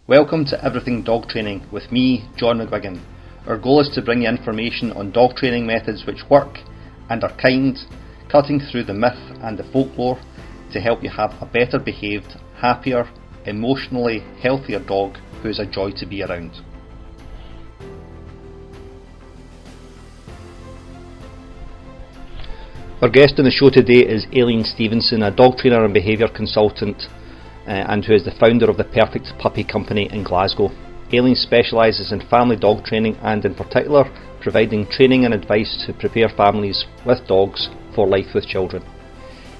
Welcome to Everything Dog Training with me, John McGuigan. Our goal is to bring you information on dog training methods which work and are kind, cutting through the myth and the folklore to help you have a better behaved, happier, emotionally healthier dog who is a joy to be around. Our guest on the show today is Aileen Stevenson, a dog trainer and behaviour consultant and who is the founder of the Perfect Puppy Company in Glasgow. Aileen specialises in family dog training and in particular providing training and advice to prepare families with dogs for life with children.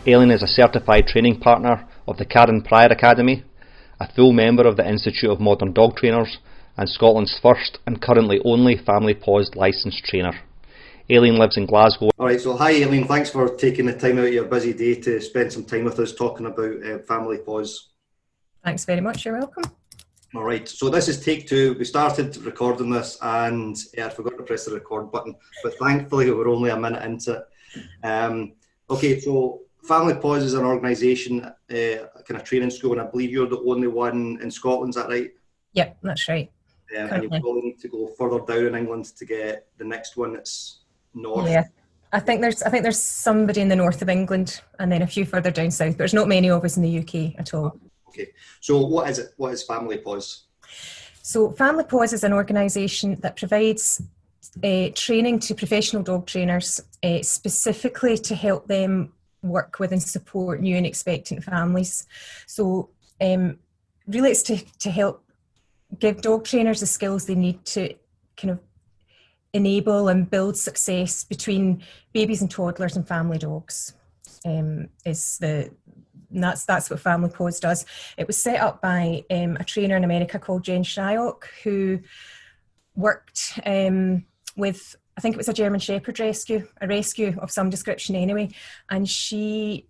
Aileen is a certified training partner of the Karen Pryor Academy, a full member of the Institute of Modern Dog Trainers and Scotland's first and currently only Family Paws licensed trainer. Aileen lives in Glasgow. Alright, so hi Aileen, thanks for taking the time out of your busy day to spend some time with us talking about Family Paws. Thanks very much, you're welcome. Alright, so this is take two. We started recording this and I forgot to press the record button, but thankfully we're only a minute into it. Okay, so Family Paws is an organisation, a kind of training school, and I believe you're the only one in Scotland, is that right? Yep, that's right. And you probably need to go further down in England to get the next one that's north. Yeah, I think there's somebody in the north of England and then a few further down south, but there's not many of us in the UK at all. Okay, so what is it? What is Family Paws? So Family Paws is an organisation that provides training to professional dog trainers specifically to help them work with and support new and expectant families. So really it's to help give dog trainers the skills they need to kind of enable and build success between babies and toddlers and family dogs. That's what Family Paws does. It was set up by a trainer in America called Jen Shyok, who worked with, I think it was a German Shepherd rescue, a rescue of some description anyway, and she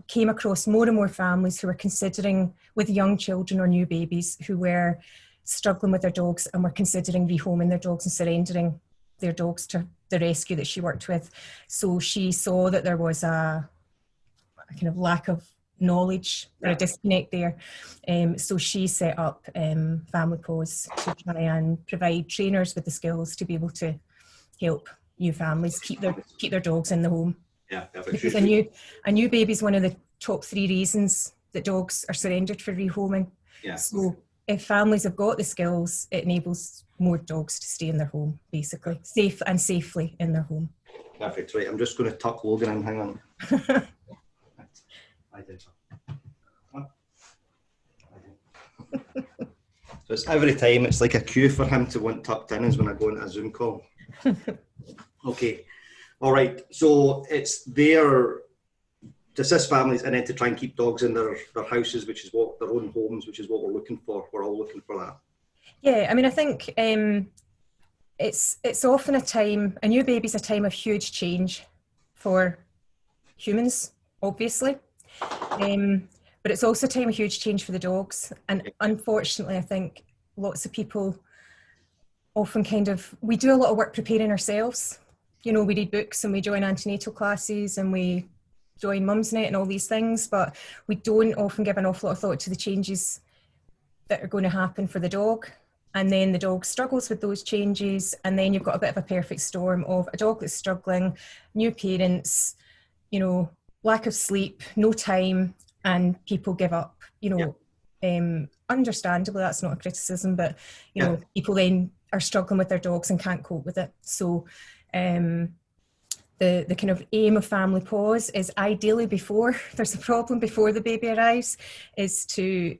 came across more and more families who were considering, with young children or new babies, who were struggling with their dogs and were considering rehoming their dogs and surrendering their dogs to the rescue that she worked with. So she saw that there was a kind of lack of knowledge or a disconnect there. So she set up Family Paws to try and provide trainers with the skills to be able to help new families keep their dogs in the home. Yeah, because a new baby is one of the top 3 reasons that dogs are surrendered for rehoming. Yeah. So if families have got the skills, it enables more dogs to stay in their home, basically, safely in their home. Perfect, right. I'm just going to tuck Logan in, hang on. I did. So it's every time, it's like a cue for him to want tucked in is when I go into a Zoom call. Okay, all right. So it's there to assist families and then to try and keep dogs in their houses, which is what their own homes, which is what we're looking for. We're all looking for that. Yeah, I mean, I think it's often a new baby's a time of huge change for humans, obviously. But it's also a time of huge change for the dogs. And unfortunately, I think lots of people often we do a lot of work preparing ourselves. You know, we read books and we join antenatal classes and we join Mumsnet and all these things, but we don't often give an awful lot of thought to the changes that are going to happen for the dog. And then the dog struggles with those changes. And then you've got a bit of a perfect storm of a dog that's struggling, new parents, you know, lack of sleep, no time, and people give up, you know. Understandably, that's not a criticism, but, you know, people then are struggling with their dogs and can't cope with it. So the kind of aim of Family Paws is ideally before there's a problem, before the baby arrives, is to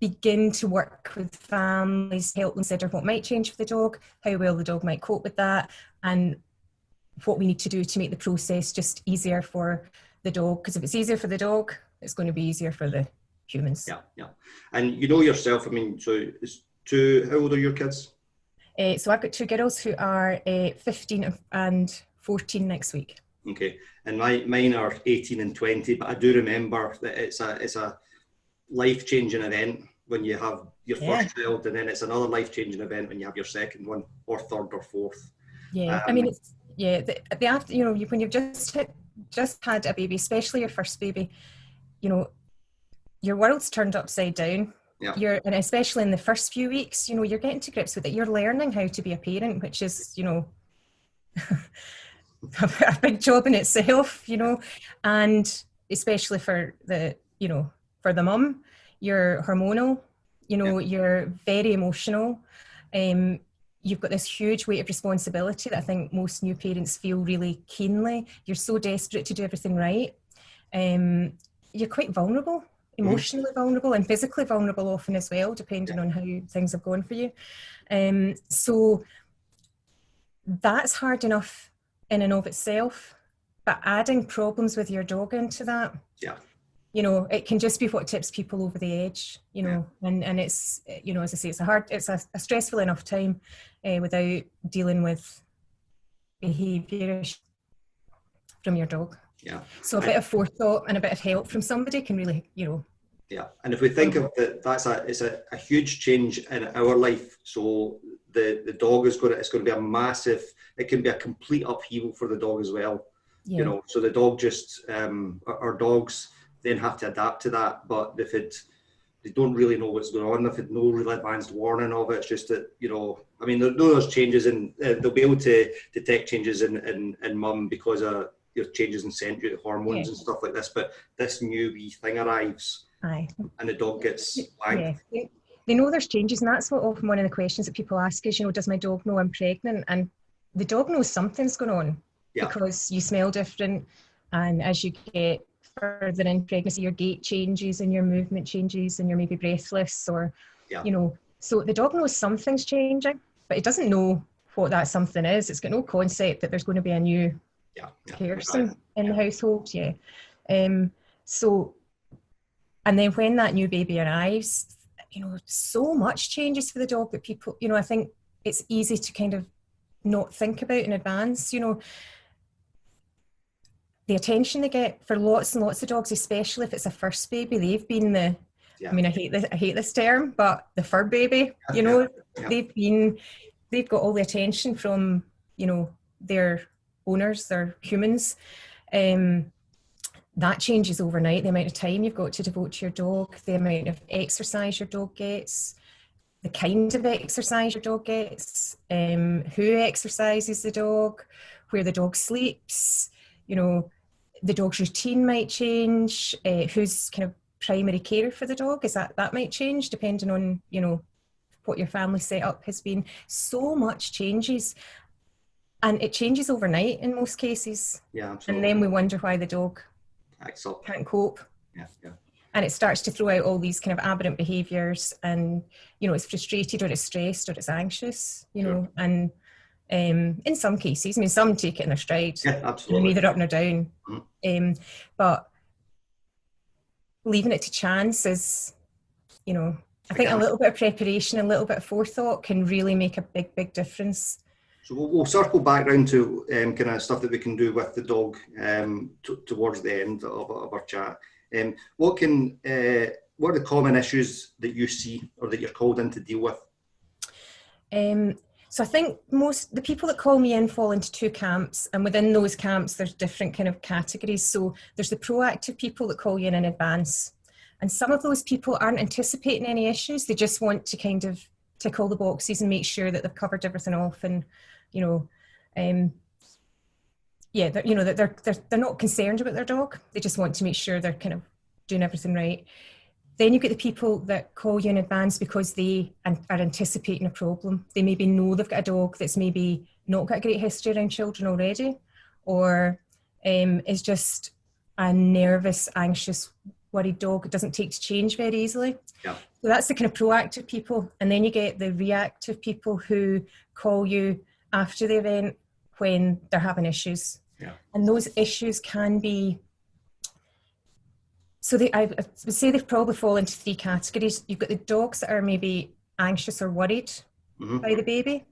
begin to work with families, help them consider what might change for the dog, how well the dog might cope with that, and what we need to do to make the process just easier for the dog. Because if it's easier for the dog, it's going to be easier for the humans. Yeah. And you know yourself, I mean, so how old are your kids? So I've got 2 girls who are 15 and 14 next week. Okay, and mine are 18 and 20, but I do remember that it's a life-changing event when you have your first child, and then it's another life-changing event when you have your second one, or third or fourth. Yeah, I mean, it's the after, you know, when you've just had a baby, especially your first baby, you know, your world's turned upside down. You're, and especially in the first few weeks, you know, you're getting to grips with it. You're learning how to be a parent, which is, you know, a big job in itself, you know, and especially for the, you know, for the mum, you're hormonal, you know, you're very emotional. You've got this huge weight of responsibility that I think most new parents feel really keenly. You're so desperate to do everything right. You're quite vulnerable, emotionally vulnerable and physically vulnerable often as well, depending on how things have gone for you. So that's hard enough in and of itself, but adding problems with your dog into that, you know, it can just be what tips people over the edge, you know, and it's, you know, as I say, it's a stressful enough time without dealing with behaviour from your dog. So a bit of forethought and a bit of help from somebody can really, you know. And if we think of that, it's a huge change in our life. So the dog it's going to be a massive, it can be a complete upheaval for the dog as well. You know, so the dog just, our dogs then have to adapt to that, but they don't really know what's going on. They've had no real advanced warning of it. It's just that, you know, I mean, there's changes in, they'll be able to detect changes in mum because of changes in scent hormones and stuff like this, but this new wee thing arrives and the dog gets blanked. They know there's changes, and that's what often one of the questions that people ask is, you know, does my dog know I'm pregnant? And the dog knows something's going on because you smell different, and as you get further in pregnancy, your gait changes and your movement changes and you're maybe breathless or, you know, so the dog knows something's changing, but it doesn't know what that something is. It's got no concept that there's going to be a new person in the household. So, and then when that new baby arrives, you know, so much changes for the dog that people, you know, I think it's easy to kind of not think about in advance, you know. The attention they get for lots and lots of dogs, especially if it's a first baby, they've been the, I mean, I hate this term, but the fur baby, you know, they've got all the attention from, you know, their owners, their humans. That changes overnight, the amount of time you've got to devote to your dog, the amount of exercise your dog gets, the kind of exercise your dog gets, who exercises the dog, where the dog sleeps, you know, the dog's routine might change, who's kind of primary carer for the dog, is that might change depending on, you know, what your family setup has been. So much changes, and it changes overnight in most cases. Absolutely. And then we wonder why the dog can't cope. And it starts to throw out all these kind of aberrant behaviours, and, you know, it's frustrated or it's stressed or it's anxious, you know, and in some cases, I mean, some take it in their stride, absolutely, neither up nor down, but leaving it to chance is, you know, I think a little bit of preparation, a little bit of forethought can really make a big difference. So we'll circle back around to kind of stuff that we can do with the dog towards the end of our chat. What are the common issues that you see or that you're called in to deal with? So I think the people that call me in fall into two camps, and within those camps there's different kind of categories. So there's the proactive people that call you in advance, and some of those people aren't anticipating any issues. They just want to kind of tick all the boxes and make sure that they've covered everything off, and, you know, that they're not concerned about their dog. They just want to make sure they're kind of doing everything right. Then you get the people that call you in advance because they are anticipating a problem. They maybe know they've got a dog that's maybe not got a great history around children already, or is just a nervous, anxious, worried dog. It doesn't take to change very easily. So that's the kind of proactive people. And then you get the reactive people who call you after the event when they're having issues. And those issues can be, so I would say they probably fall into three categories. You've got the dogs that are maybe anxious or worried by the baby.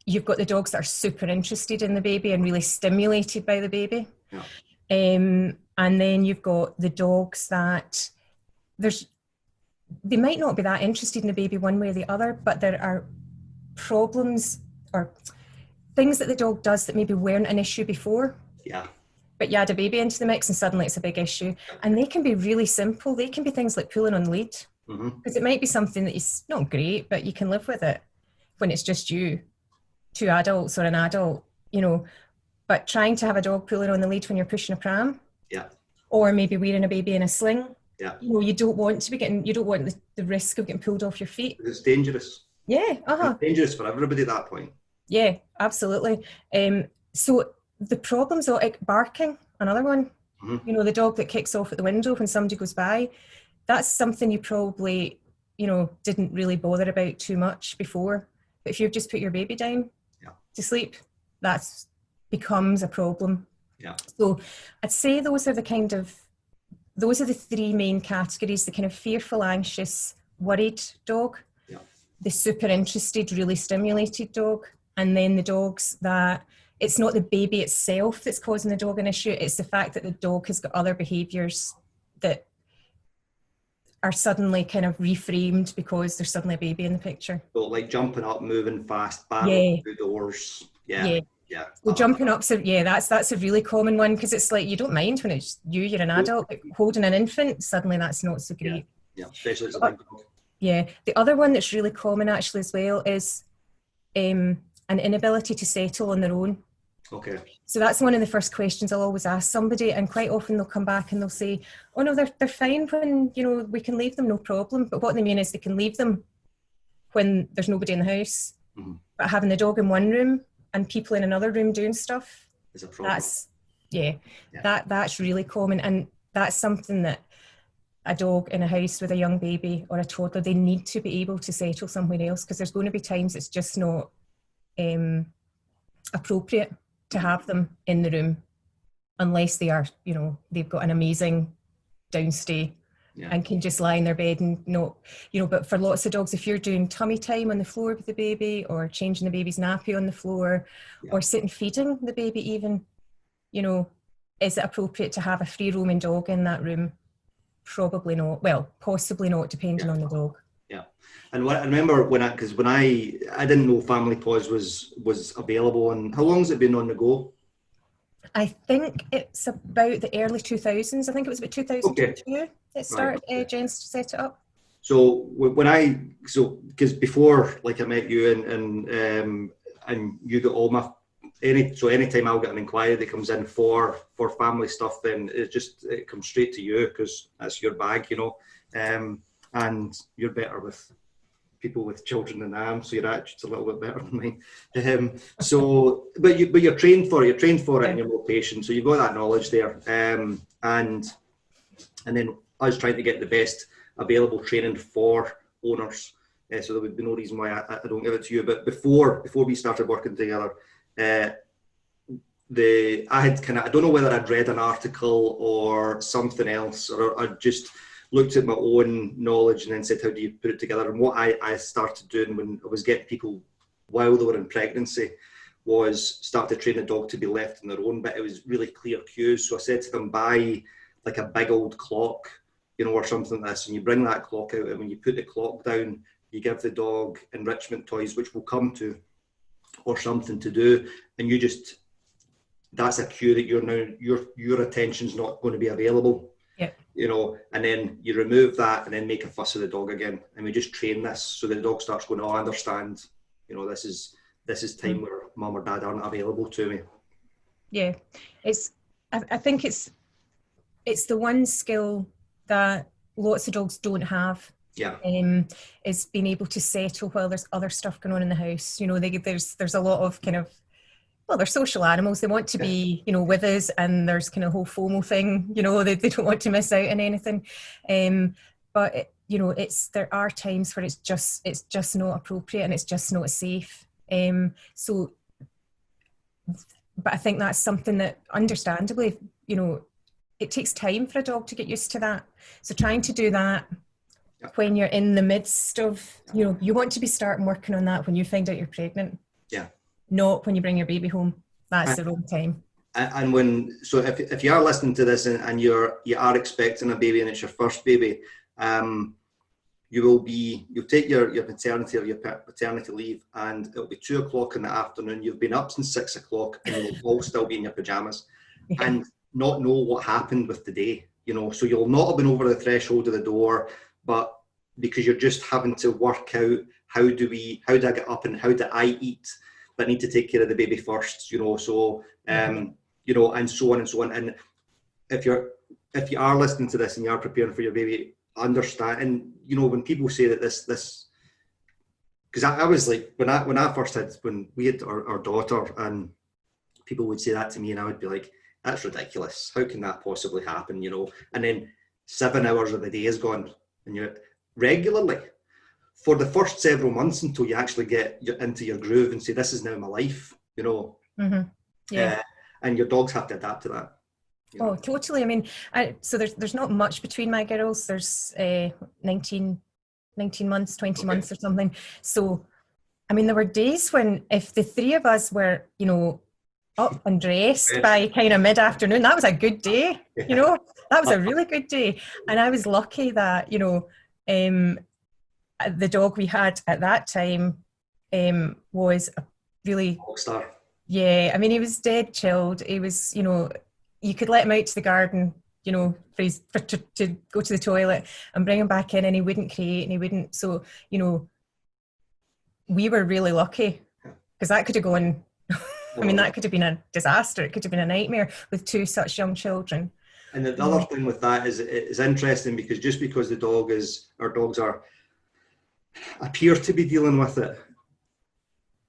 You've got the dogs that are super interested in the baby and really stimulated by the baby. And then you've got the dogs that they might not be that interested in the baby one way or the other, but there are problems or things that the dog does that maybe weren't an issue before. but you add a baby into the mix and suddenly it's a big issue. And they can be really simple. They can be things like pulling on the lead, because it might be something that is not great, but you can live with it when it's just you, two adults or an adult, you know. But trying to have a dog pulling on the lead when you're pushing a pram, or maybe wearing a baby in a sling, you know, you don't want the risk of getting pulled off your feet. It's dangerous. Yeah, It's dangerous for everybody at that point. Yeah, absolutely. So the problems are like barking, another one. You know, the dog that kicks off at the window when somebody goes by, that's something you probably, you know, didn't really bother about too much before. But if you've just put your baby down to sleep, that becomes a problem. So I'd say those are the three main categories: the kind of fearful, anxious, worried dog, the super interested, really stimulated dog, and then the dogs that it's not the baby itself that's causing the dog an issue, it's the fact that the dog has got other behaviours that are suddenly kind of reframed because there's suddenly a baby in the picture. So like jumping up, moving fast, barreling through doors. Well, jumping up, so that's a really common one, because it's like you don't mind when it's you're an adult, but holding an infant, suddenly that's not so great. Especially as a big dog. The other one that's really common actually as well is an inability to settle on their own. Okay. So that's one of the first questions I'll always ask somebody, and quite often they'll come back and they'll say, oh no, they're fine when, you know, we can leave them, no problem. But what they mean is they can leave them when there's nobody in the house, but having the dog in one room and people in another room doing stuff, is a problem. That's really common, and that's something that a dog in a house with a young baby or a toddler, they need to be able to settle somewhere else, because there's going to be times it's just not appropriate to have them in the room unless they are, you know, they've got an amazing downstay and can just lie in their bed and not, you know. But for lots of dogs, if you're doing tummy time on the floor with the baby, or changing the baby's nappy on the floor, or sitting feeding the baby even, you know, is it appropriate to have a free roaming dog in that room? Probably not. Well, possibly not, depending on the dog. And I remember when I didn't know Family Paws was available, and how long has it been on the go? I think it's about the early 2000s. I think it was about 2002 it started, Jen set it up. So because before, like, I met you and you got all my anytime I'll get an inquiry that comes in for family stuff, then it comes straight to you, because that's your bag, you know, and you're better with people with children than I am, so your attitude's a little bit better than mine. But you're trained for it, and you're more patient, so you've got that knowledge there. And then us trying to get the best available training for owners, so there would be no reason why I don't give it to you. But before we started working together, I don't know whether I'd read an article or something else, or I just looked at my own knowledge and then said, how do you put it together? And what I started doing when I was getting people while they were in pregnancy was start to train a dog to be left on their own, but it was really clear cues. So I said to them, buy like a big old clock, you know, or something like this, and you bring that clock out, and when you put the clock down, you give the dog enrichment toys, which we'll come to, or something to do, and that's a cue that your attention's not going to be available. You know, and then you remove that and then make a fuss of the dog again, and we just train this so the dog starts going, oh, I understand, you know, this is time where mum or dad aren't available to me. I think it's the one skill that lots of dogs don't have. Is being able to settle while there's other stuff going on in the house. You know, there's a lot of kind of, well, they're social animals. They want to be, you know, with us, and there's kind of whole FOMO thing, you know, they don't want to miss out on anything. But you know, there are times where it's just not appropriate and it's just not safe. But I think that's something that, understandably, you know, it takes time for a dog to get used to that. So trying to do that when you're in the midst of, you know, you want to be starting working on that when you find out you're pregnant. Not when you bring your baby home. That's the wrong time. And if you are listening to this and you are expecting a baby and it's your first baby, you'll take your maternity or your paternity leave, and it'll be 2 o'clock in the afternoon. You've been up since 6 o'clock, and you'll all still be in your pajamas. And not know what happened with the day, you know. So you'll not have been over the threshold of the door, but because you're just having to work out how do I get up and how do I eat, but I need to take care of the baby first, you know. So you know, and so on and so on. And if you are listening to this and you are preparing for your baby, understand, and you know, when people say that this because I was like, when we had our daughter, and people would say that to me, and I would be like, that's ridiculous. How can that possibly happen? You know, and then 7 hours of the day is gone, and you're regularly for the first several months until you actually get into your groove and say, this is now my life, you know. Yeah. And your dogs have to adapt to that. You know? Oh, totally. I mean, so there's not much between my girls. There's 19 months, 20 months or something. So, I mean, there were days when if the three of us were, you know, up and dressed by kind of mid-afternoon, that was a good day, you know, that was a really good day. And I was lucky that, you know, the dog we had at that time was a really... Rockstar. Yeah, I mean, he was dead chilled. He was, you know, you could let him out to the garden, you know, to go to the toilet and bring him back in, and he wouldn't create and he wouldn't. So, you know, we were really lucky, because that could have gone, I mean, that could have been a disaster. It could have been a nightmare with two such young children. And the other thing with that is it's interesting, because just because our dogs appear to be dealing with it,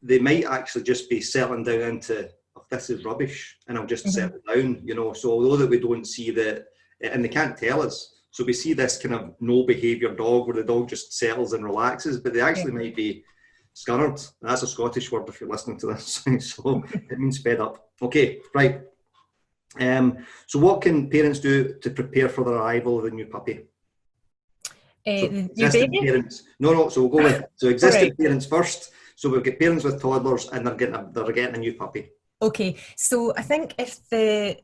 they might actually just be settling down into, oh, this is rubbish, and I'll just settle down, you know. So although that we don't see that, and they can't tell us, so we see this kind of no behaviour dog where the dog just settles and relaxes, but they actually might be scunnered. That's a Scottish word if you're listening to this. So it means fed up. Okay, right. So what can parents do to prepare for the arrival of the new puppy? Existing parents. No. So we'll go with existing parents first. So we've got parents with toddlers, and they're getting a new puppy. Okay, so I think if the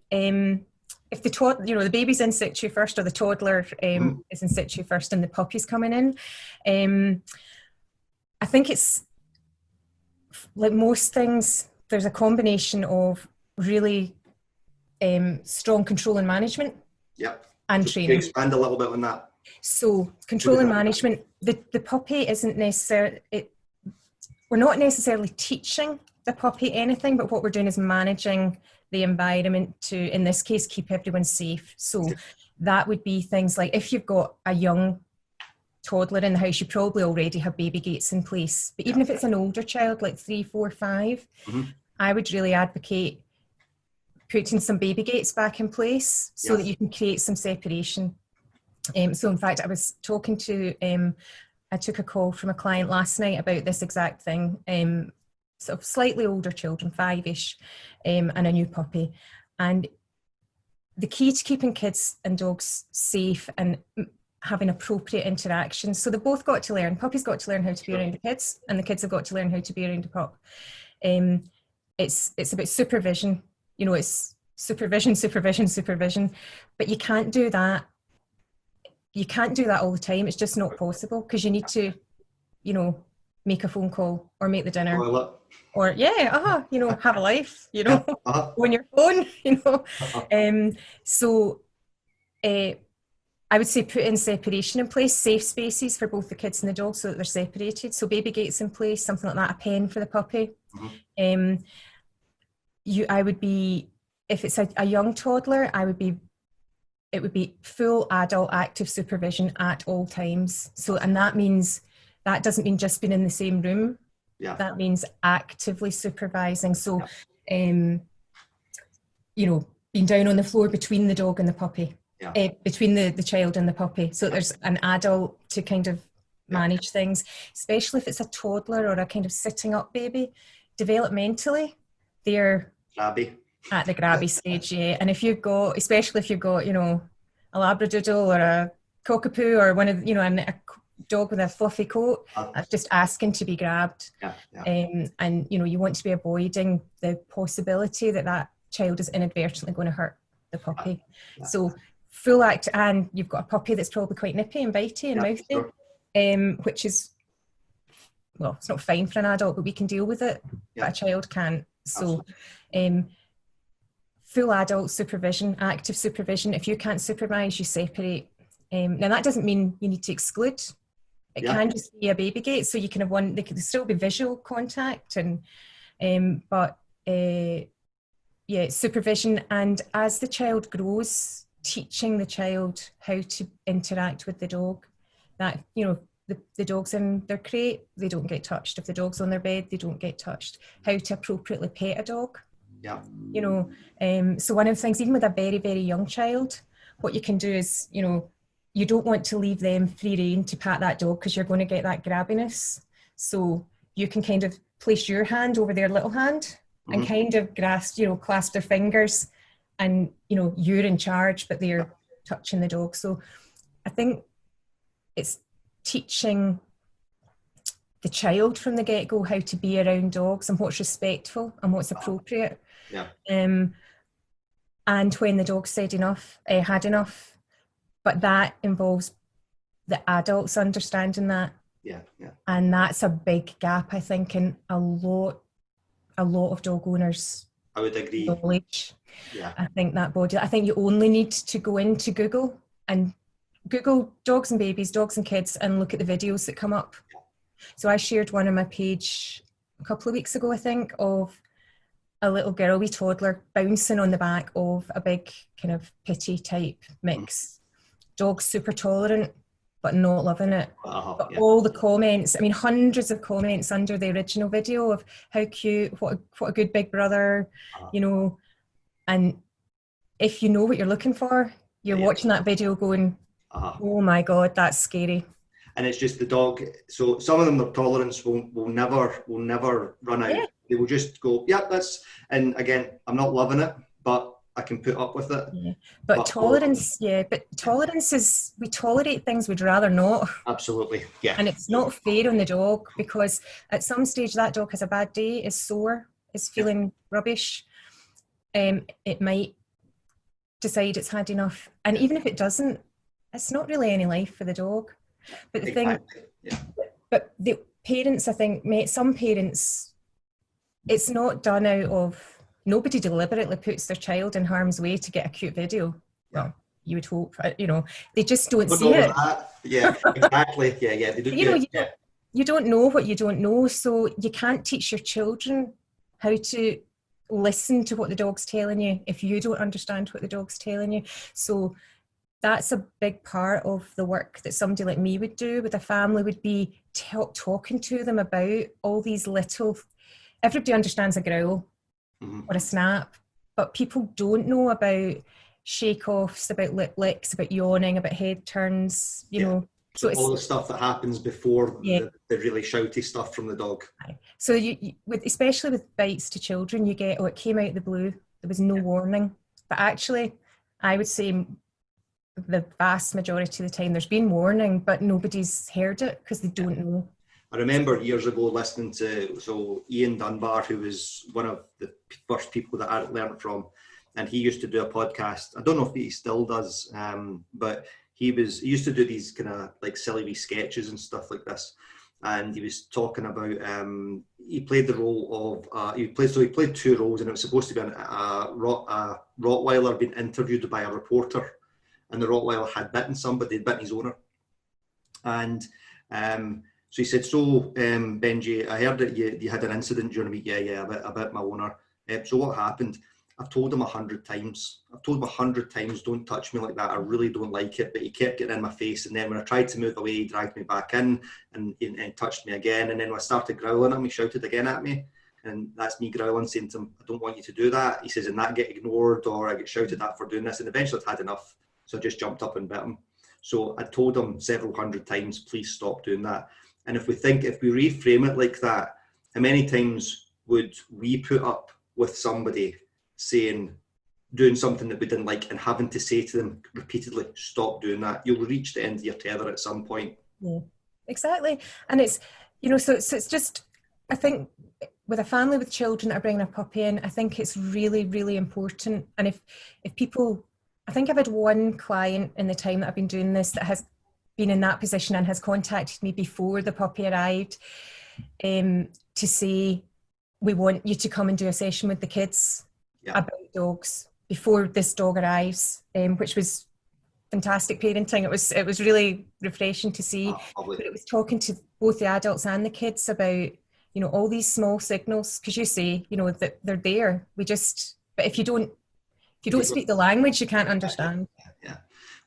baby's in situ first, or the toddler is in situ first, and the puppy's coming in, I think it's like most things. There's a combination of really strong control and management. And training. Can you expand a little bit on that? So control and management. The puppy isn't necessarily. We're not necessarily teaching the puppy anything, but what we're doing is managing the environment to, in this case, keep everyone safe. So that would be things like, if you've got a young toddler in the house, you probably already have baby gates in place. But even if it's an older child, like 3, 4, 5, I would really advocate putting some baby gates back in place so that you can create some separation. So in fact, I was talking to... I took a call from a client last night about this exact thing, sort of slightly older children, 5-ish, and a new puppy. And the key to keeping kids and dogs safe and having appropriate interactions. So they've both got to learn. Puppy's got to learn how to be around the kids, and the kids have got to learn how to be around the pup. It's about supervision. You know, it's supervision. But you can't do that. You can't do that all the time. It's just not possible, because you need to, you know, make a phone call or make the dinner. Or you know, have a life, you know, on your phone, you know. So I would say put in separation in place, safe spaces for both the kids and the dog so that they're separated. So baby gates in place, something like that, a pen for the puppy. I would be, if it's a young toddler, it would be full adult active supervision at all times. So, and that doesn't mean just being in the same room. That means actively supervising. So, you know, being down on the floor between the dog and the puppy, between the child and the puppy. So there's an adult to kind of manage things, especially if it's a toddler or a kind of sitting up baby. Developmentally, they're grabby. At the grabby stage, and especially if you've got, you know, a Labradoodle or a Cockapoo or one of, you know, a dog with a fluffy coat, that's just asking to be grabbed. And you know, you want to be avoiding the possibility that child is inadvertently going to hurt the puppy. So full act, and you've got a puppy that's probably quite nippy and bitey and mouthy, which is, well, it's not fine for an adult, but we can deal with it, but a child can't. So full adult supervision, active supervision. If you can't supervise, you separate. Now that doesn't mean you need to exclude. It can just be a baby gate, so you can have one. There can still be visual contact, and supervision. And as the child grows, teaching the child how to interact with the dog. That, you know, the dog's in their crate, they don't get touched. If the dog's on their bed, they don't get touched. How to appropriately pet a dog. Yeah. You know, so one of the things, even with a very, very young child, what you can do is, you know, you don't want to leave them free rein to pat that dog because you're going to get that grabbiness. So you can kind of place your hand over their little hand and kind of grasp, you know, clasp their fingers, and, you know, you're in charge, but they're touching the dog. So I think it's teaching the child from the get-go how to be around dogs and what's respectful and what's appropriate. Yeah. And when the dog's had enough, but that involves the adults understanding that. Yeah. And that's a big gap, I think, in a lot of dog owners. I would agree. Knowledge. Yeah. I think you only need to go into Google and Google dogs and babies, dogs and kids, and look at the videos that come up. So I shared one on my page a couple of weeks ago, I think, of a little girl, wee toddler, bouncing on the back of a big kind of pitty type mix. Dog's super tolerant, but not loving it. But all the comments, I mean, hundreds of comments under the original video of how cute, what a good big brother, you know. And if you know what you're looking for, you're watching that video going, oh my God, that's scary. And it's just the dog. So some of them, their tolerance will never run out. Yeah. They will just go, that's, and again, I'm not loving it, but I can put up with it. Yeah. But tolerance is, we tolerate things we'd rather not. Absolutely, yeah. And it's not fair on the dog, because at some stage that dog has a bad day, is sore, is feeling rubbish. It might decide it's had enough. And even if it doesn't, it's not really any life for the dog. But the thing, but the parents, I think, some parents, it's not done out of, nobody deliberately puts their child in harm's way to get a cute video. Well, you would hope, you know, they just don't see it. Yeah, exactly. Yeah. They don't, you don't know what you don't know, so you can't teach your children how to listen to what the dog's telling you if you don't understand what the dog's telling you. So that's a big part of the work that somebody like me would do with a family, would be talking to them about all these little, everybody understands a growl or a snap, but people don't know about shake-offs, about lip licks, about yawning, about head turns, you know. So all the stuff that happens before the really shouty stuff from the dog. So especially with bites to children, you get, it came out of the blue, there was no warning. But actually, I would say the vast majority of the time there's been warning, but nobody's heard it because they don't know. I remember years ago listening to Ian Dunbar, who was one of the first people that I learned from, and he used to do a podcast. I don't know if he still does, but he used to do these kind of like silly wee sketches and stuff like this. And he was talking about, he played the role of, he played two roles, and it was supposed to be a Rottweiler being interviewed by a reporter, and the Rottweiler had bitten somebody, had bitten his owner. And so he said, Benji, I heard that you had an incident during the week. Yeah, about my owner. So what happened? I've told him 100 times. I've told him 100 times, don't touch me like that. I really don't like it. But he kept getting in my face. And then when I tried to move away, he dragged me back in and touched me again. And then when I started growling at him, he shouted again at me. And that's me growling, saying to him, I don't want you to do that. He says, and that get ignored, or I get shouted at for doing this. And eventually I'd had enough. So I just jumped up and bit him. So I told him several hundred times, please stop doing that. And if we reframe it like that, how many times would we put up with somebody doing something that we didn't like, and having to say to them repeatedly, stop doing that? You'll reach the end of your tether at some point. Yeah, exactly. And it's, you know, so it's just, I think with a family with children that are bringing a puppy in, I think it's really, really important. And if people, I think I've had one client in the time that I've been doing this that has been in that position and has contacted me before the puppy arrived to say, we want you to come and do a session with the kids about dogs. before this dog arrives, which was fantastic parenting. It was really refreshing to see. But it was talking to both the adults and the kids about, you know, all these small signals, because you say, you know, that they're there. But if you don't speak the language, you can't understand. Yeah.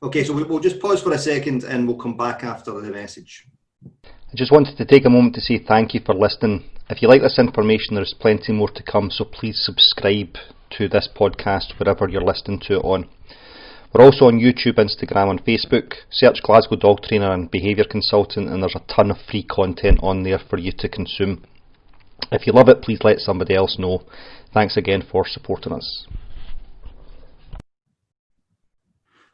Okay, so we'll just pause for a second and we'll come back after the message. I just wanted to take a moment to say thank you for listening. If you like this information, there's plenty more to come, so please subscribe to this podcast wherever you're listening to it on. We're also on YouTube, Instagram and Facebook. Search Glasgow Dog Trainer and Behaviour Consultant, and there's a ton of free content on there for you to consume. If you love it, please let somebody else know. Thanks again for supporting us.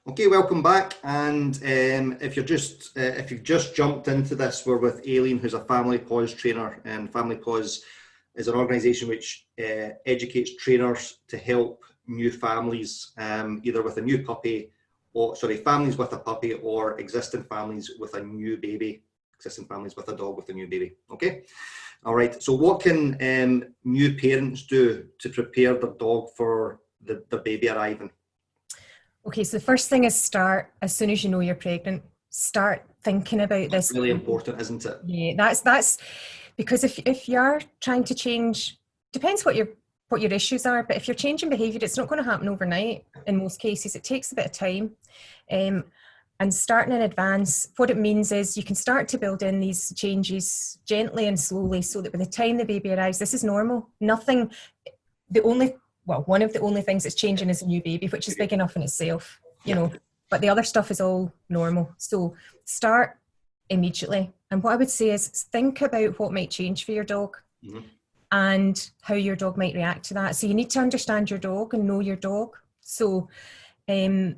Okay, welcome back. And if you've just jumped into this, we're with Aileen, who's a Family Paws trainer, and Family Paws is an organisation which educates trainers to help new families, either with a new puppy, families with a puppy, or existing families with a new baby, existing families with a dog with a new baby. Okay, all right. So what can new parents do to prepare their dog for the baby arriving? Okay, so the first thing is start as soon as you know you're pregnant. Start thinking about this. It's really important, isn't it? Yeah, that's because if you are trying to change, depends what your issues are, but if you're changing behaviour, it's not going to happen overnight. In most cases, it takes a bit of time. And starting in advance, what it means is you can start to build in these changes gently and slowly, so that by the time the baby arrives, this is normal. One of the only things that's changing is a new baby, which is big enough in itself, you know, but the other stuff is all normal. So start immediately. And what I would say is think about what might change for your dog and how your dog might react to that. So you need to understand your dog and know your dog. So, you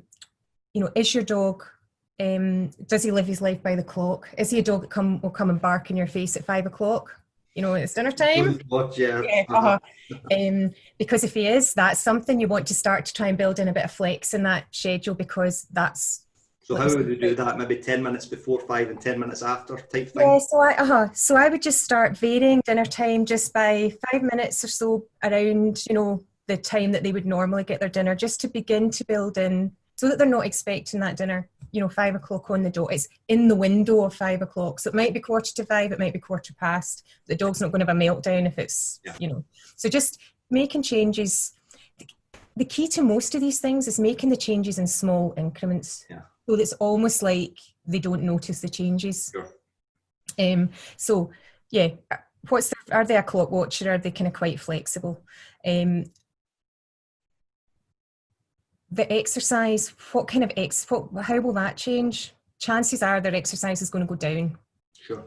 know, is your dog, does he live his life by the clock? Is he a dog that will come and bark in your face at 5 o'clock? You know, it's dinner time. Because if he is, that's something you want to start to try and build in a bit of flex in that schedule, because that's... So how would we do that? Maybe 10 minutes before 5 and 10 minutes after type thing? Yeah, so I would just start varying dinner time just by 5 minutes or so around, you know, the time that they would normally get their dinner, just to begin to build in, so that they're not expecting that dinner, you know, 5 o'clock on the dot. It's in the window of 5 o'clock. So it might be 4:45, it might be 4:15. The dog's not going to have a meltdown if it's, you know. So just making changes. The key to most of these things is making the changes in small increments. Yeah. So it's almost like they don't notice the changes. Sure. So, yeah, are they a clock watcher? Are they kind of quite flexible? The exercise, how will that change? Chances are their exercise is going to go down. Sure.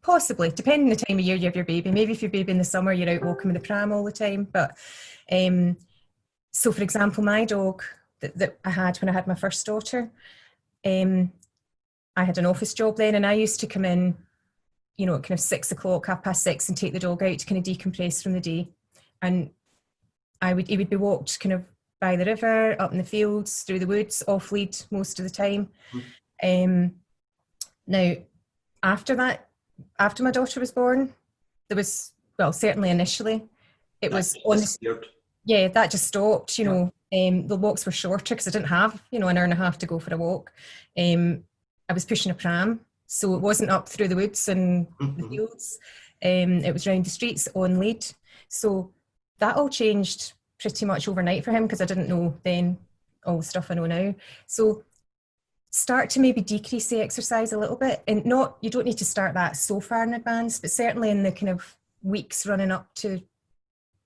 Possibly, depending on the time of year you have your baby. Maybe if your baby in the summer, you're out walking with the pram all the time. But so, for example, my dog that I had when I had my first daughter, I had an office job then, and I used to come in, you know, at kind of 6 o'clock, 6:30, and take the dog out to kind of decompress from the day. And he would be walked kind of by the river, up in the fields, through the woods, off lead most of the time. Now, after that, after my daughter was born, there was, well, certainly initially, it was that just stopped, you know. The walks were shorter because I didn't have, you know, an hour and a half to go for a walk. I was pushing a pram, so it wasn't up through the woods and the fields. It was around the streets on lead. So that all changed pretty much overnight for him, because I didn't know then all the stuff I know now. So start to maybe decrease the exercise a little bit, and you don't need to start that so far in advance, but certainly in the kind of weeks running up to,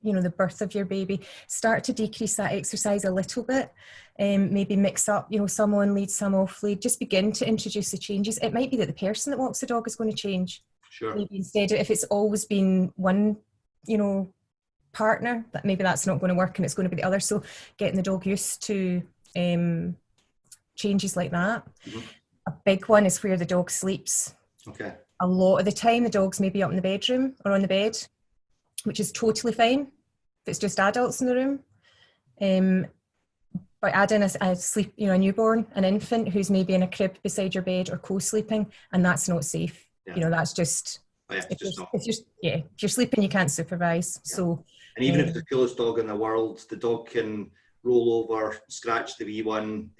you know, the birth of your baby, start to decrease that exercise a little bit. Maybe mix up, you know, some on lead, some off lead. Just begin to introduce the changes. It might be that the person that walks the dog is going to change. Sure. Maybe instead, if it's always been one, you know, partner, that maybe that's not going to work and it's going to be the other. So getting the dog used to changes like that. A big one is where the dog sleeps. Okay. A lot of the time the dog's maybe up in the bedroom or on the bed, which is totally fine if it's just adults in the room. But add in a sleep, you know, a newborn, an infant who's maybe in a crib beside your bed or co-sleeping, and that's not safe. You know, that's just... if you're sleeping, you can't supervise. So, and even if it's the coolest dog in the world, the dog can roll over, scratch the wee one,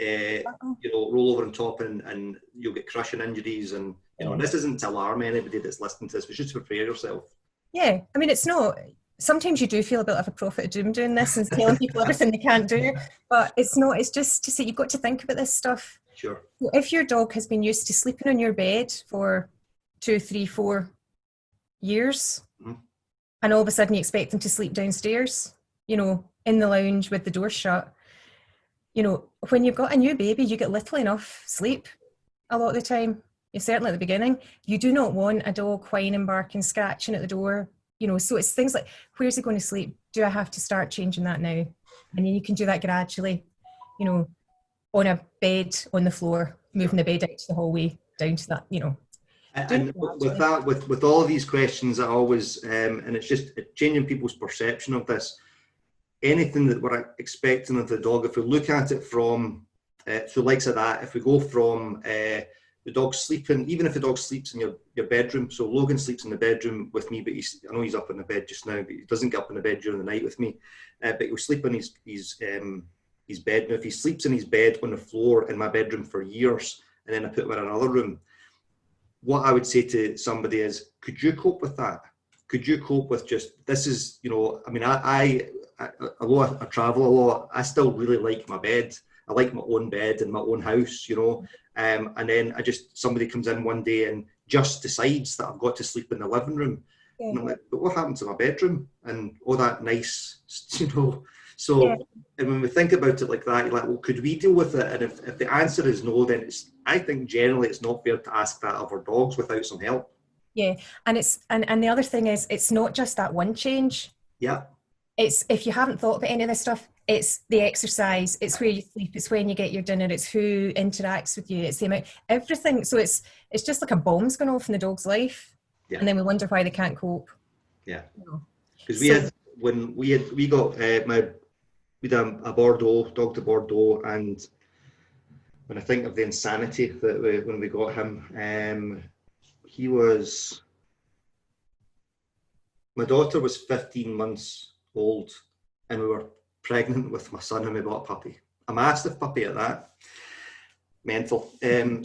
roll over on top, and you'll get crushing injuries. And this isn't to alarm anybody that's listening to this, but just to prepare yourself. Yeah, I mean, it's not. Sometimes you do feel a bit of a prophet of doom doing this and telling people everything they can't do, but it's not. It's just to say you've got to think about this stuff. Sure. If your dog has been used to sleeping on your bed for 2, 3, 4 years, and all of a sudden you expect them to sleep downstairs, in the lounge with the door shut, when you've got a new baby, you get little enough sleep a lot of the time. Certainly at the beginning. You do not want a dog whining, barking, scratching at the door. So it's things like, where's he going to sleep? Do I have to start changing that now? And then you can do that gradually, on a bed, on the floor, moving the bed out to the hallway, down to that, And with that, with all of these questions, I always, and it's just changing people's perception of this. Anything that we're expecting of the dog, if we look at it from, so likes of that, if we go from the dog sleeping, even if the dog sleeps in your bedroom. So Logan sleeps in the bedroom with me, but I know he's up in the bed just now, but he doesn't get up in the bed during the night with me. But he'll sleep in his bed. Now, if he sleeps in his bed on the floor in my bedroom for years, and then I put him in another room, what I would say to somebody is, could you cope with that? Could you cope with just, this is, I mean, although I travel a lot, I still really like my bed. I like my own bed in my own house, and then somebody comes in one day and just decides that I've got to sleep in the living room. Yeah. And I'm like, but what happened to my bedroom? And all that nice, So, and when we think about it like that, you're like, well, could we deal with it? And if the answer is no, then I think generally it's not fair to ask that of our dogs without some help. Yeah, and and the other thing is, it's not just that one change. Yeah. It's, if you haven't thought about any of this stuff, it's the exercise, it's where you sleep, it's when you get your dinner, it's who interacts with you, it's the amount, everything. So it's just like a bomb's going off in the dog's life, and then we wonder why they can't cope. Yeah, because we had a Bordeaux dog to Bordeaux, and when I think of the insanity that when we got him, my daughter was 15 months old, and we were pregnant with my son, and we bought a puppy, a mastiff puppy at that. Mental. And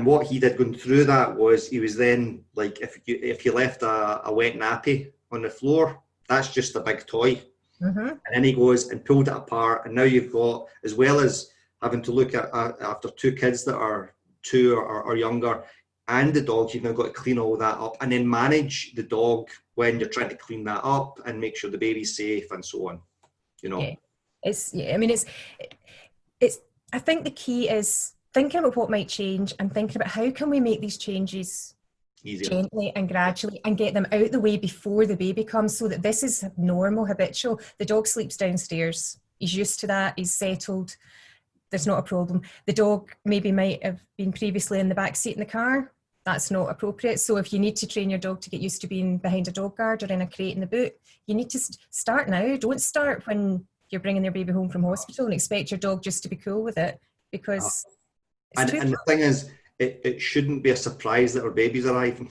what he did going through that was, he was then like, if you left a wet nappy on the floor, that's just a big toy. And then he goes and pulled it apart, and now you've got, as well as having to look at after 2 kids that are 2 or younger, and the dog, you've now got to clean all that up, and then manage the dog when you're trying to clean that up and make sure the baby's safe and so on. I mean, it's. I think the key is thinking about what might change and thinking about how can we make these changes easier, gently and gradually, and get them out the way before the baby comes, so that this is normal, habitual. The dog sleeps downstairs. He's used to that. He's settled. There's not a problem. The dog maybe might have been previously in the back seat in the car. That's not appropriate. So if you need to train your dog to get used to being behind a dog guard or in a crate in the boot, you need to start now. Don't start when you're bringing your baby home from hospital and expect your dog just to be cool with it, because and the thing is, it shouldn't be a surprise that our baby's arriving.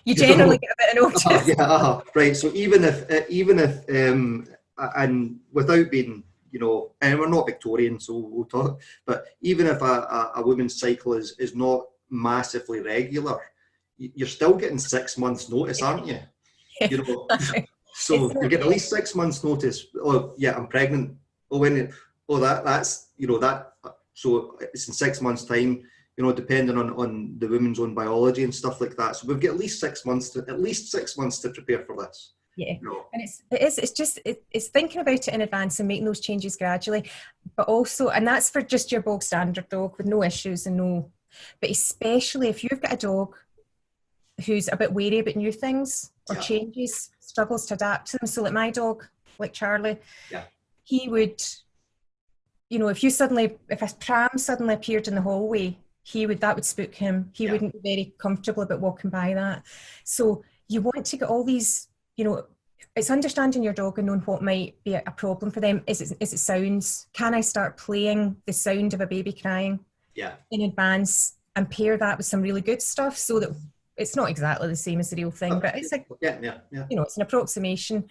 You generally get a bit of notice. Right. So even if and without being, and we're not Victorian, so we'll talk, but even if a woman's cycle is not massively regular, you're still getting 6 months notice, aren't you? So you get at least 6 months notice. Oh yeah, I'm pregnant. That's so it's in 6 months time, depending on the woman's own biology and stuff like that. So we've got at least 6 months to prepare for this. Yeah, and it's thinking about it in advance and making those changes gradually, but also, and that's for just your bog standard dog with no issues but especially if you've got a dog who's a bit wary about new things or changes, struggles to adapt to them. So like my dog, like Charlie, he would, if a pram suddenly appeared in the hallway, that would spook him. He wouldn't be very comfortable about walking by that. So you want to get all these, it's understanding your dog and knowing what might be a problem for them. Is it sounds? Can I start playing the sound of a baby crying in advance and pair that with some really good stuff, so that it's not exactly the same as the real thing, but it's like, it's an approximation.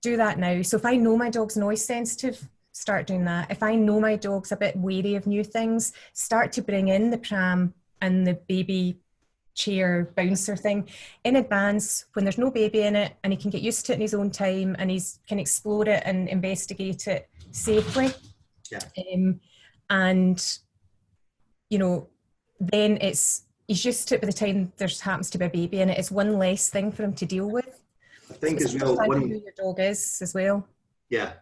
do that now. So if I know my dog's noise sensitive, start doing that. If I know my dog's a bit wary of new things, start to bring in the pram and the baby chair bouncer thing in advance when there's no baby in it, and he can get used to it in his own time, and he can explore it and investigate it safely. Yeah. And you know, then he's used to it by the time there happens to be a baby in it. It's one less thing for him to deal with. I think so as well, who your dog is as well. Yeah.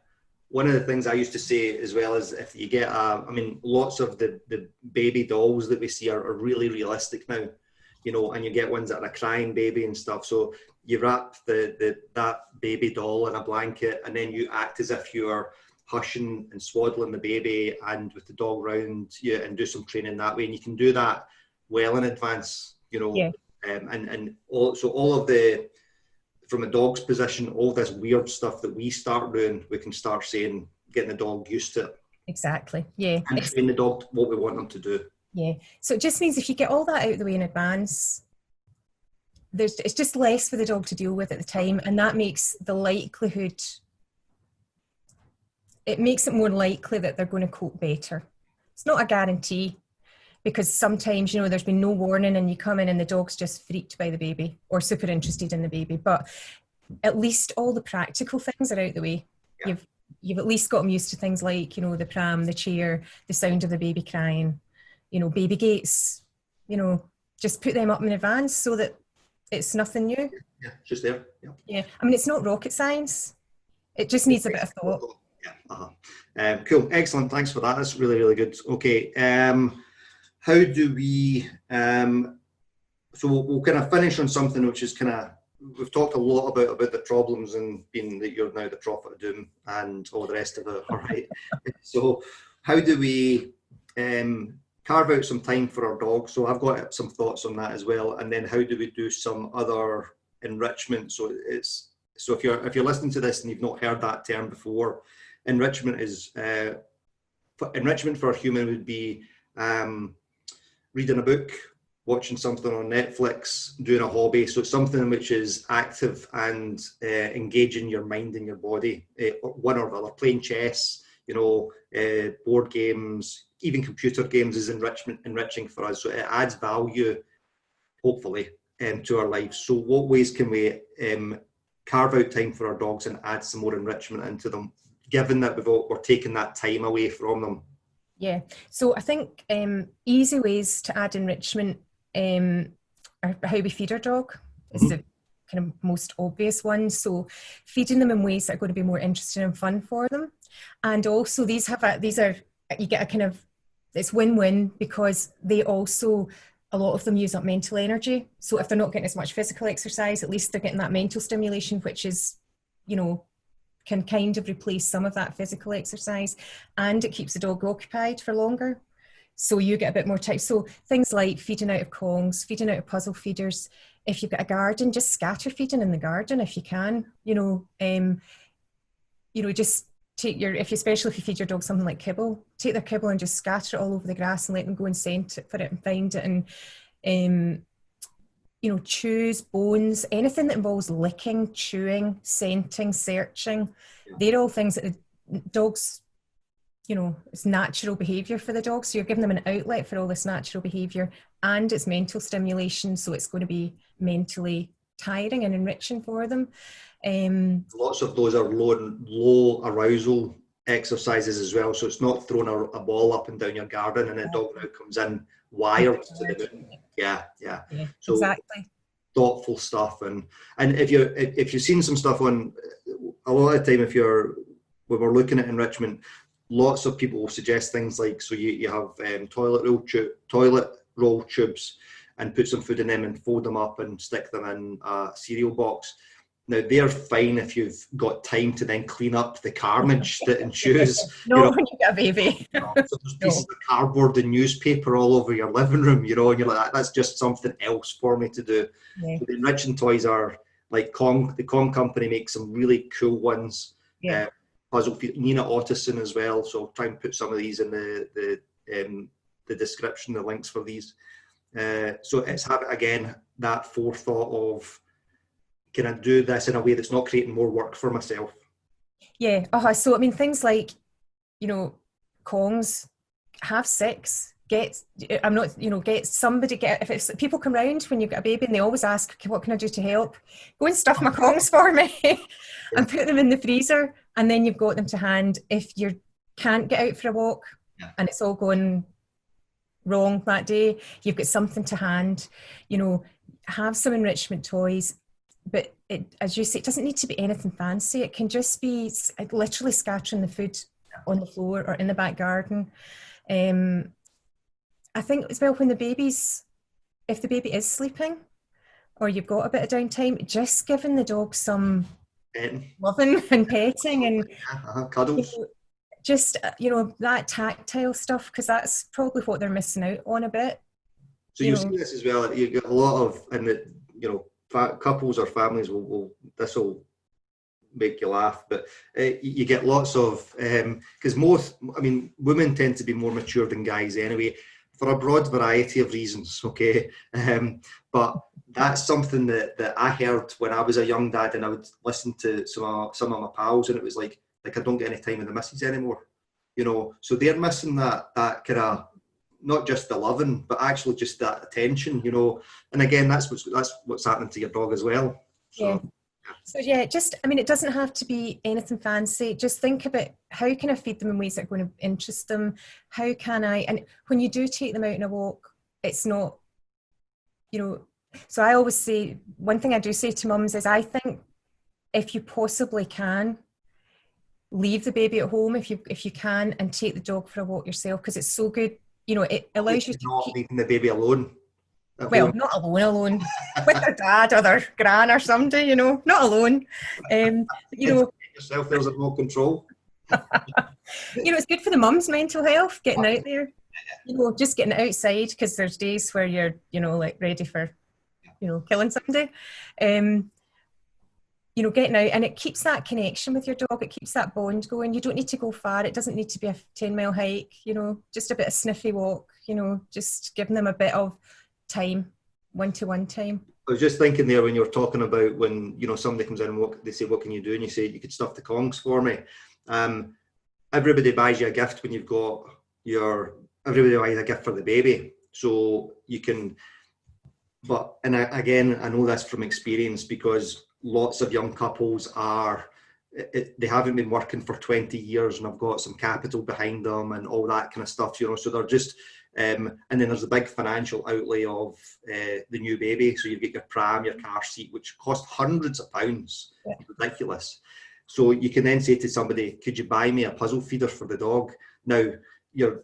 One of the things I used to say as well is if you get I mean, lots of the baby dolls that we see are really realistic now, you know, and you get ones that are a crying baby and stuff. So you wrap that baby doll in a blanket, and then you act as if you're hushing and swaddling the baby and with the dog round you, and do some training that way. And you can do that well in advance, you know. Yeah. And all of the, from a dog's position, all this weird stuff that we start doing, we can start saying, getting the dog used to it. Exactly. Yeah. And train the dog what we want them to do. Yeah. So it just means if you get all that out of the way in advance, it's just less for the dog to deal with at the time, and that makes the likelihood, it makes it more likely that they're going to cope better. It's not a guarantee, because sometimes, you know, there's been no warning and you come in and the dog's just freaked by the baby or super interested in the baby, but at least all the practical things are out the way. Yeah. You've at least got them used to things like, you know, the pram, the chair, the sound of the baby crying, you know, baby gates, you know, just put them up in advance so that it's nothing new. Yeah, just there. Yeah. Yeah. I mean, it's not rocket science. It just needs a bit of thought. Yeah. Cool. Excellent. Thanks for that. That's really, really good. Okay. How do we, so we'll kind of finish on something which is kind of, we've talked a lot about the problems and being that you're now the prophet of doom and all the rest of it. All right. So how do we carve out some time for our dogs? So I've got some thoughts on that as well. And then how do we do some other enrichment? So if you're listening to this and you've not heard that term before, enrichment is, enrichment for a human would be reading a book, watching something on Netflix, doing a hobby. So it's something which is active and engaging your mind and your body, one or the other. Playing chess, you know, board games, even computer games is enriching for us. So it adds value, hopefully, to our lives. So what ways can we carve out time for our dogs and add some more enrichment into them, given that we're taking that time away from them? Yeah, so I think easy ways to add enrichment are how we feed our dog. It's the kind of most obvious one. So feeding them in ways that are going to be more interesting and fun for them. And also these are, you get a kind of, it's win-win, because they also, a lot of them use up mental energy. So if they're not getting as much physical exercise, at least they're getting that mental stimulation, which is, you know, can kind of replace some of that physical exercise, and it keeps the dog occupied for longer. So you get a bit more time. So things like feeding out of Kongs, feeding out of puzzle feeders. If you've got a garden, just scatter feeding in the garden if you can. Just take especially if you feed your dog something like kibble, take their kibble and just scatter it all over the grass and let them go and scent it for it and find it. And chews, bones, anything that involves licking, chewing, scenting, searching. They're all things that the dogs, it's natural behaviour for the dog. So you're giving them an outlet for all this natural behaviour, and it's mental stimulation. So it's going to be mentally tiring and enriching for them. Lots of those are low arousal exercises as well. So it's not throwing a ball up and down your garden and a dog now comes in wired to the moon. Yeah. So exactly. Thoughtful stuff, and if you've seen some stuff on, a lot of the time when we're looking at enrichment, lots of people will suggest things like, so you have toilet roll tubes and put some food in them and fold them up and stick them in a cereal box. Now, they're fine if you've got time to then clean up the carnage that ensues. When you get a baby. So there's pieces of cardboard and newspaper all over your living room, and you're like, that's just something else for me to do. Yeah. So the enriching toys are like the Kong company makes some really cool ones. Yeah. Puzzle Nina Ottison as well. So I'll try and put some of these in the description, the links for these. So it's having, again, that forethought of, can I do this in a way that's not creating more work for myself? Yeah. So I mean, things like, you know, Kongs, have sex. I'm not, get somebody, if it's people come round when you've got a baby and they always ask, okay, what can I do to help? Go and stuff my Kongs for me Yeah. and put them in the freezer. And then you've got them to hand if you can't get out for a walk and it's all going wrong that day, you've got something to hand, have some enrichment toys. But as you say, it doesn't need to be anything fancy. It can just be literally scattering the food on the floor or in the back garden. I think as well, if the baby is sleeping or you've got a bit of downtime, just giving the dog some loving and petting and cuddles. Just, that tactile stuff, because that's probably what they're missing out on a bit. So you see this as well. You get a lot of, and couples or families this will make you laugh, but you get lots of, because women tend to be more mature than guys anyway, for a broad variety of reasons, okay? But that's something that I heard when I was a young dad, and I would listen to some of my pals, and it was like I don't get any time with the missus anymore, so they're missing that kind of, not just the loving, but actually just that attention, and again, that's what's happening to your dog as well. So just, it doesn't have to be anything fancy. Just think about, how can I feed them in ways that are going to interest them? How can I, and when you do take them out on a walk, it's not, so I always say, one thing I do say to mums is, I think if you possibly can, leave the baby at home if you can, and take the dog for a walk yourself, because it's so good. It allows you to not leaving the baby alone. Well, not alone, with their dad or their gran or somebody, not alone. Yourself, there's no control. It's good for the mum's mental health, getting out there, just getting outside, because there's days where you're, ready for, killing somebody. Getting out, and it keeps that connection with your dog. It keeps that bond going. You don't need to go far. It doesn't need to be a 10-mile hike, just a bit of sniffy walk, just giving them a bit of time, one-to-one time. I was just thinking there when you were talking about when, somebody comes in and they say, what can you do? And you say, you could stuff the Kongs for me. Everybody buys you a gift when you've got everybody buys a gift for the baby. So you can, again, I know this from experience, because lots of young couples they haven't been working for 20 years and have got some capital behind them and all that kind of stuff, so they're just, and then there's the big financial outlay of the new baby. So you get your pram, your car seat, which cost hundreds of pounds. Yeah. Ridiculous. So you can then say to somebody, could you buy me a puzzle feeder for the dog? Now, your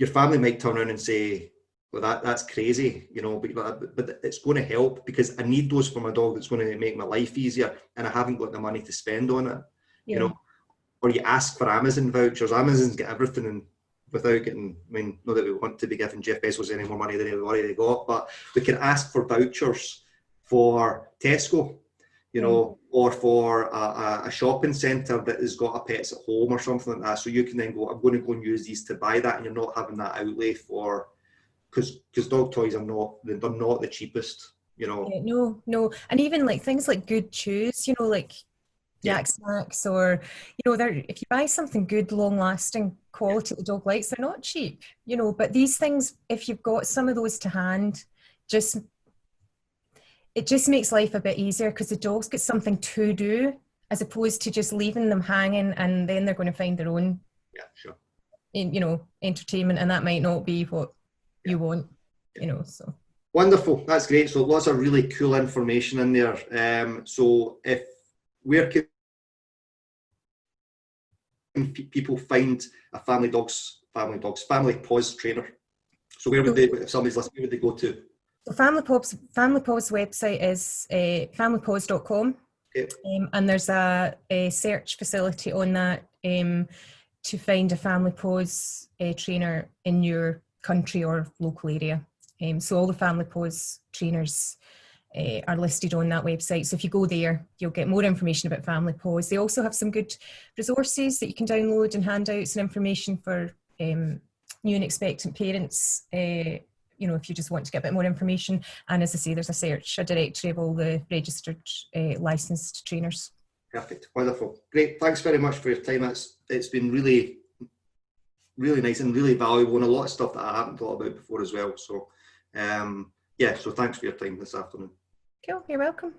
family might turn around and say, well, that's crazy, but it's going to help, because I need those for my dog. That's going to make my life easier, and I haven't got the money to spend on it, Or you ask for Amazon vouchers. Amazon's get everything, and without getting, not that we want to be giving Jeff Bezos any more money than he's already got, but we can ask for vouchers for Tesco, or for a shopping centre that has got a pets at home or something like that. So you can then go, I'm going to go and use these to buy that, and you're not having that outlay for, because dog toys they're not the cheapest, No, and even like things like good chews, like Yak Snacks, or if you buy something good, long lasting quality the dog likes, they're not cheap, but these things, if you've got some of those to hand, it just makes life a bit easier, because the dogs get something to do, as opposed to just leaving them hanging and then they're going to find their own entertainment, and that might not be what you want, so. Wonderful, that's great. So lots of really cool information in there. So where can people find a Family Paws trainer? So where would if somebody's listening, where would they go to? So Family Paws website is familypaws.com. Okay. And there's a search facility on that to find a Family Paws trainer in your country or local area. So all the Family Paws trainers are listed on that website. So if you go there, you'll get more information about Family Paws. They also have some good resources that you can download and handouts and information for new and expectant parents, if you just want to get a bit more information. And as I say, there's a directory of all the registered licensed trainers. Perfect. Wonderful. Great. Thanks very much for your time. It's been really, really nice and really valuable, and a lot of stuff that I haven't thought about before as well. So, yeah, so thanks for your time this afternoon. Cool, you're welcome.